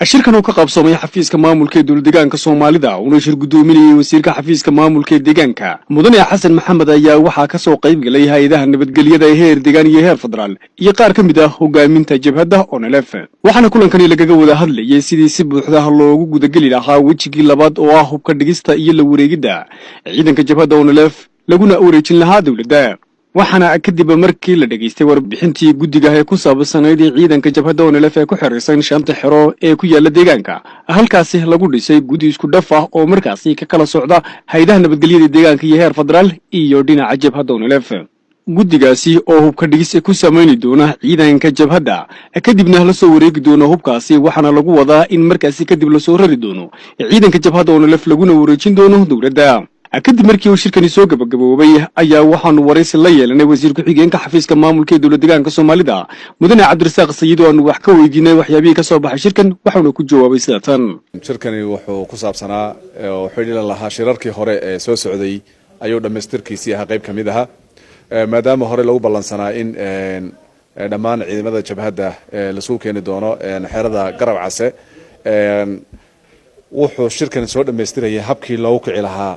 shirkan oo ka qabsoomay xafiiska maamulka ee dowladdeegaanka Soomaalida oo shir gudoominayay wasiirka xafiiska maamulka ee deegaanka mudane Xasan Maxamed ayaa waxaa ka soo qayb galay hay'adaha nabadgelyada ee heer deegaan iyo heer federaal iyo qaar ka mid ah hogaaminta jabhadda ONLF waxaana kulankani lagaga wada hadlayay sidii si buuxda loogu gudageli lahaa wajigii labaad oo ah hubka dhigista iyo la wareegida ciidanka jabhadda ONLF laguna wareejin lahaa dowladda waxaana kadib markii la dhageystay warbixintii guddiga ee ku saabsanayd ciidanka jabhadda ONLF ee ku xiriirsan shanta xero ee ku yaala deegaanka halkaasi lagu dhisay guddi isku dhaf ah oo markaasi ka kala socda hay'adaha nabadgelyada deegaanka iyo heer federaal iyo dhinaca jabhadda ONLF guddigaasi oo hubka dhigis ku sameeyay doona ciidanka jabhadda kadibna la soo wareegi doono hubkaasi waxaana lagu wadaa in markaasi kadib la soo rari doono ciidanka jabhadda ONLF laguna wareejin doono dowladda kadib markii uu shirkani soo gabagaboobay ayaa waxaanu waraysi la yeelanay wasiir ku-xigeenka xafiiska maamulka ee dowladdeegaanka Soomaalida mudane Cabdirasaaq Sayid oo wax ka weydiinay waxyaabihii ka soo baxay shirkan waxaanu ku jawaabay sidatan shirkani wuxuu ku saabsanaa xidhiidh lahaa shirarkii hore ee soo socday ayuu dhameystirkiisii ahaa qayb kamid ah maadaama hore lagu ballansanaa in dhammaan ciidamada jabhadda la soo keeni doono xerada Garab Case wuxuu shirkani soo dhameystirayay habkii loogu kici lahaa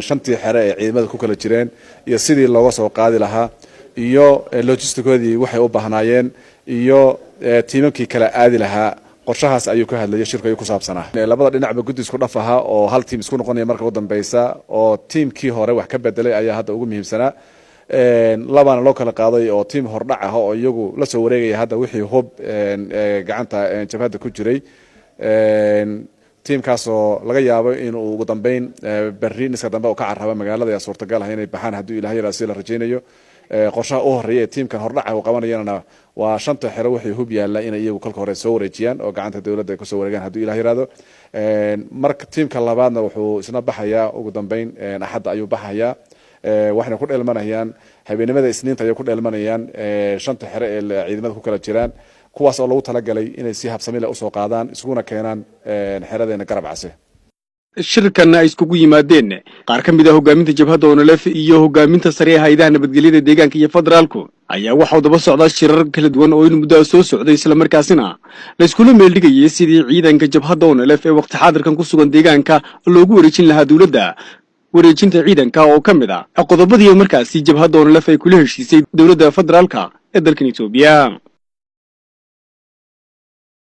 shantii xere ee ciidamada ku kala jireen iyo sidii looga soo qaadi lahaa iyo logisticoodii waxay u baahnaayeen iyo tiimamkii kala aadi lahaa qorshahaas ayuu ka hadlayay shirka ku saabsanaa labada dhinacba guddi isku dhaf aha oo hal tiim isku noqonaya marka ugu dambaysa oo tiimkii hore wax ka bedelay ayaa hadda ugu muhiimsanaa labana loo kala qaaday oo tiim hordhac ah oo iyagu la soo wareegaya hadda wixii hub gacanta jabhadda ku jiray tiimkaasoo laga yaabo inuu ugu dambeyn berri niska dambe oo ka carraba magaalada ee suurtagal ah inay baxaan hadduu ilaahay yaraasi la rajaynayo qorshaha u horeeya ee tiimkan hordhaca uu qabanayana waa shanta xero wixii hub yaalla inay iyagu kolka hore soo wareejiyaan oo gacanta dowladda ay ku soo wareegaan hadduu ilaahay yaraado marka tiimka labaadna wuxuu isna baxayaa ugu dambeyn axadda ayuu baxayaa waxayna ku dheelmanayaan habeenimada isniinta ayay ku dheelmanayaan shanta xero ee ciidamada ku kala jiraan kuwaas oo lagu talagalay inay si habsami leh u soo qaadaan isuguna keenaan xeradeena Garab Case shirkan ay iskugu yimaadeen qaar ka mid ah hogaaminta jabhadda ONLF iyo hogaaminta sare ee hay'adaha nabadgelyada deegaanka iyo federaalku ayaa waxa daba socda shirar kala duwan oo in muddo soo socday isla markaasina la isku meel dhigayay sidii ciidanka jabhadda ONLF ee waqti xaadirkan ku sugan deegaanka loogu wareejin lahaa dowladda wareejinta ciidanka oo ka mid ah qodobadii markaasi jabhadda ONLF ay kula heshiisay dowladda federaalka ee dalka Itoobiya